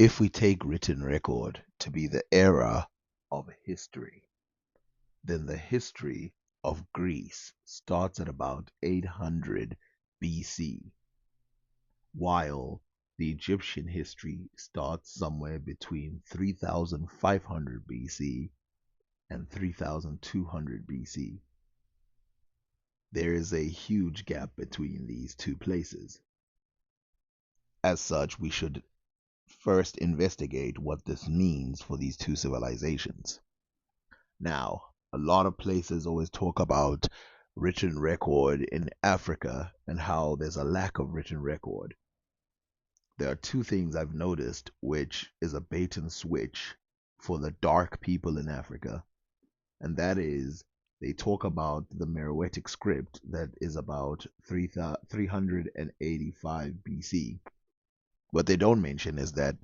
If we take written record to be the era of history, then the history of Greece starts at about 800 BC, while the Egyptian history starts somewhere between 3500 BC and 3200 BC. There is a huge gap between these two places. As such, we should first investigate what this means for these two civilizations. Now, a lot of places always talk about written record in Africa and how there's a lack of written record. There are two things I've noticed, which is a bait and switch for the dark people in Africa, and that is they talk about the Meroitic script that is about 385 BC. What they don't mention is that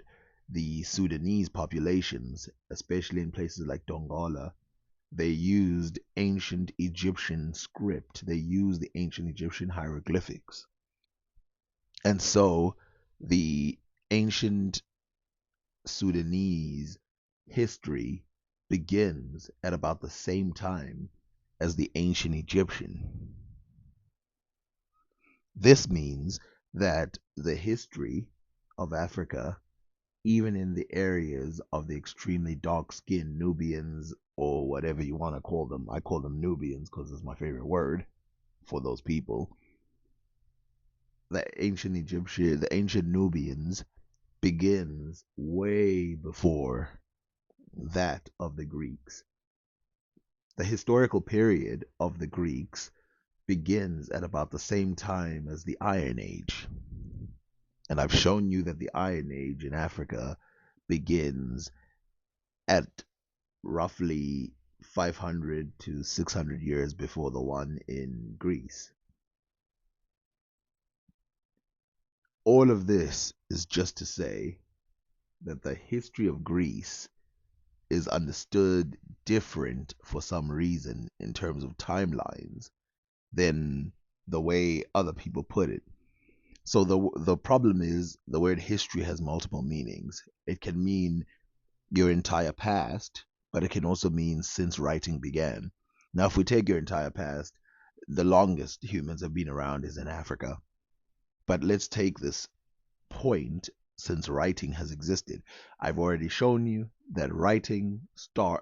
the Sudanese populations, especially in places like Dongola, they used ancient Egyptian script. They used the ancient Egyptian hieroglyphics. And so the ancient Sudanese history begins at about the same time as the ancient Egyptian. This means that the history of Africa, even in the areas of the extremely dark skinned Nubians or whatever you want to call them, I call them Nubians because it's my favorite word for those people. The ancient Nubians begins way before that of the Greeks. The historical period of the Greeks begins at about the same time as the Iron Age. And I've shown you that the Iron Age in Africa begins at roughly 500 to 600 years before the one in Greece. All of this is just to say that the history of Greece is understood different for some reason in terms of timelines than the way other people put it. So the problem is the word history has multiple meanings. It can mean your entire past, but it can also mean since writing began. Now, if we take your entire past, the longest humans have been around is in Africa. But let's take this point since writing has existed. I've already shown you that writing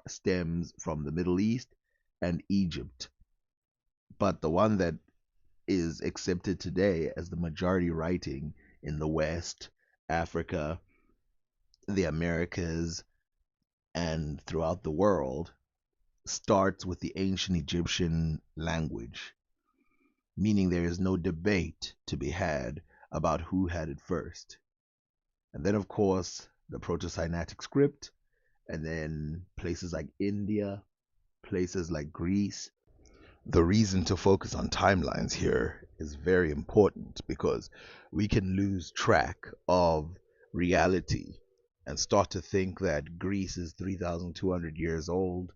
stems from the Middle East and Egypt. But the one that is accepted today as the majority writing in the West, Africa, the Americas, and throughout the world starts with the ancient Egyptian language, meaning there is no debate to be had about who had it first. And then, of course, the Proto Sinaitic script, and then places like India, places like Greece. The reason to focus on timelines here is very important because we can lose track of reality and start to think that Greece is 3,200 years old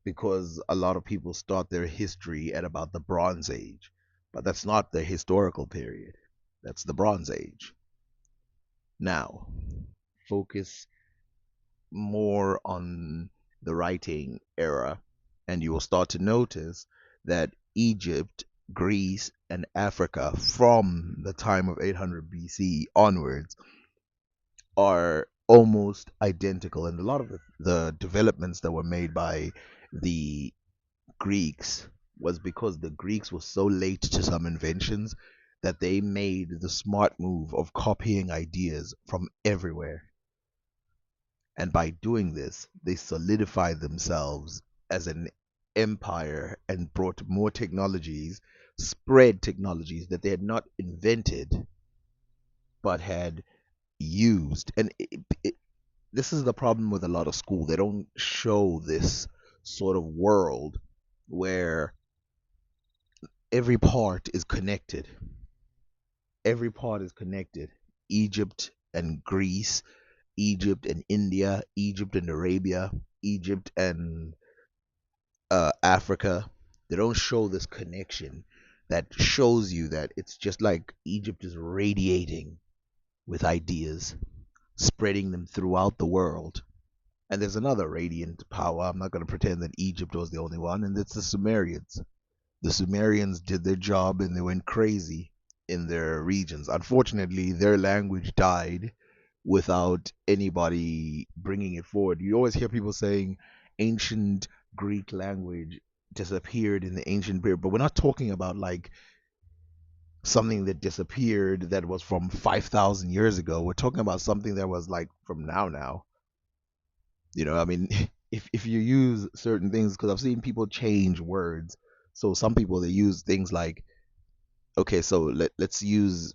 because a lot of people start their history at about the Bronze Age. But that's not the historical period, that's the Bronze Age. Now, focus more on the writing era, and you will start to notice that Egypt, Greece, and Africa from the time of 800 BC onwards are almost identical. And a lot of the developments that were made by the Greeks was because the Greeks were so late to some inventions that they made the smart move of copying ideas from everywhere. And by doing this, they solidified themselves as an empire and brought more technologies, spread technologies that they had not invented but had used. And this is the problem with a lot of school. They don't show this sort of world where every part is connected. Every part is connected. Egypt and Greece, Egypt and India, Egypt and Arabia, Egypt and Africa. They don't show this connection that shows you that it's just like Egypt is radiating with ideas. spreading them throughout the world. And there's another radiant power. I'm not going to pretend that Egypt was the only one, and it's the Sumerians. The Sumerians did their job and they went crazy in their regions. Unfortunately, their language died without anybody bringing it forward. You always hear people saying ancient Greek language disappeared in the ancient period, but we're not talking about like something that disappeared that was from 5,000 years ago. We're talking about something that was like from now. I mean, if you use certain things, because I've seen people change words. So some people they use things like, okay, so let's use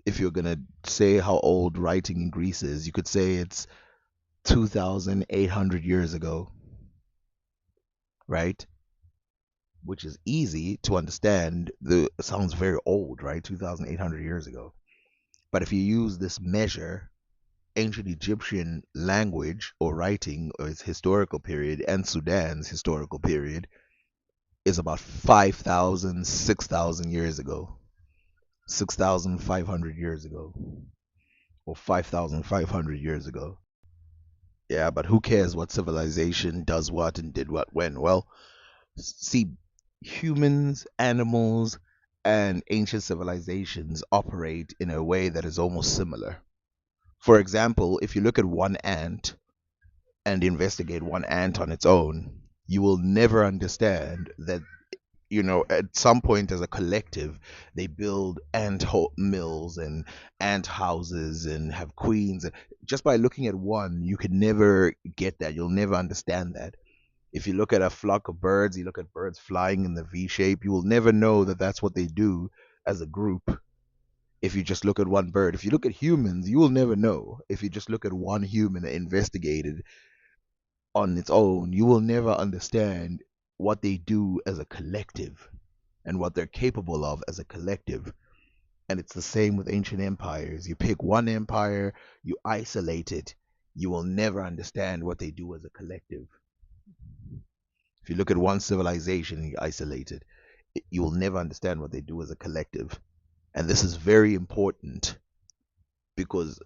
if you're gonna say how old writing in Greece is, you could say it's 2,800 years ago, right? Which is easy to understand. The it sounds very old, right? 2,800 years ago. But if you use this measure, ancient Egyptian language or writing or its historical period and Sudan's historical period is about 5,000, 6,000 years ago, 6,500 years ago, or 5,500 years ago. Yeah, but who cares what civilization does what and did what when? Well, see, humans, animals, and ancient civilizations operate in a way that is almost similar. For example, if you look at one ant and investigate one ant on its own, you will never understand that, at some point as a collective, they build mills and ant houses and have queens. Just by looking at one, you could never get that. You'll never understand that. If you look at a flock of birds, you look at birds flying in the V shape, you will never know that that's what they do as a group. If you just look at one bird, if you look at humans, you will never know. If you just look at one human and investigate it on its own, you will never understand what they do as a collective and what they're capable of as a collective. And it's the same with ancient empires. You pick one empire, you isolate it, you will never understand what they do as a collective. If you look at one civilization and you isolate it, you will never understand what they do as a collective. And this is very important because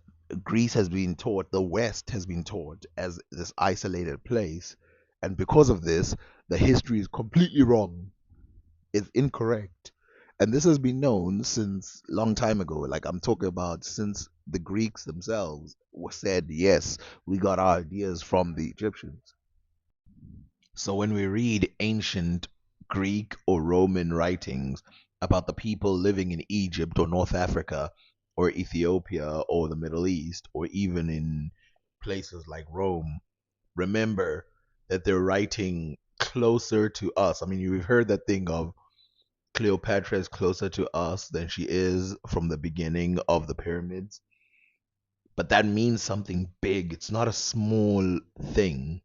Greece has been taught, the West has been taught as this isolated place. And because of this, the history is completely wrong. It's incorrect. And this has been known since long time ago. Like I'm talking about since the Greeks themselves said, yes, we got our ideas from the Egyptians. So when we read ancient Greek or Roman writings about the people living in Egypt or North Africa or Ethiopia or the Middle East or even in places like Rome, remember that they're writing closer to us. I mean, you've heard that thing of Cleopatra is closer to us than she is from the beginning of the pyramids. But that means something big. It's not a small thing.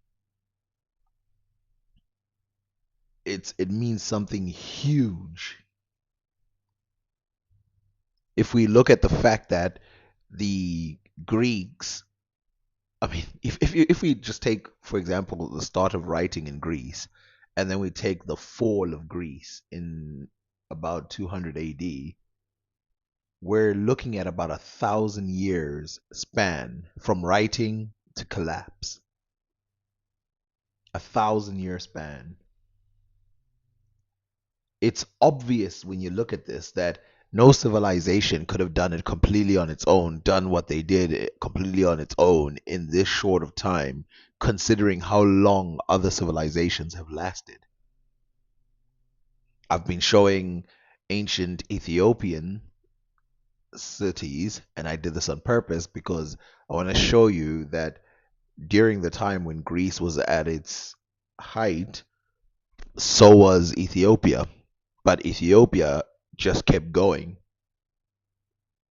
It means something huge. If we look at the fact that the Greeks, I mean, if we just take, for example, the start of writing in Greece, and then we take the fall of Greece in about 200 AD, we're looking at about 1,000 years span from writing to collapse. 1,000 year span. It's obvious when you look at this that no civilization could have done it completely on its own, done what they did completely on its own in this short of time, considering how long other civilizations have lasted. I've been showing ancient Ethiopian cities, and I did this on purpose because I want to show you that during the time when Greece was at its height, so was Ethiopia. But Ethiopia just kept going.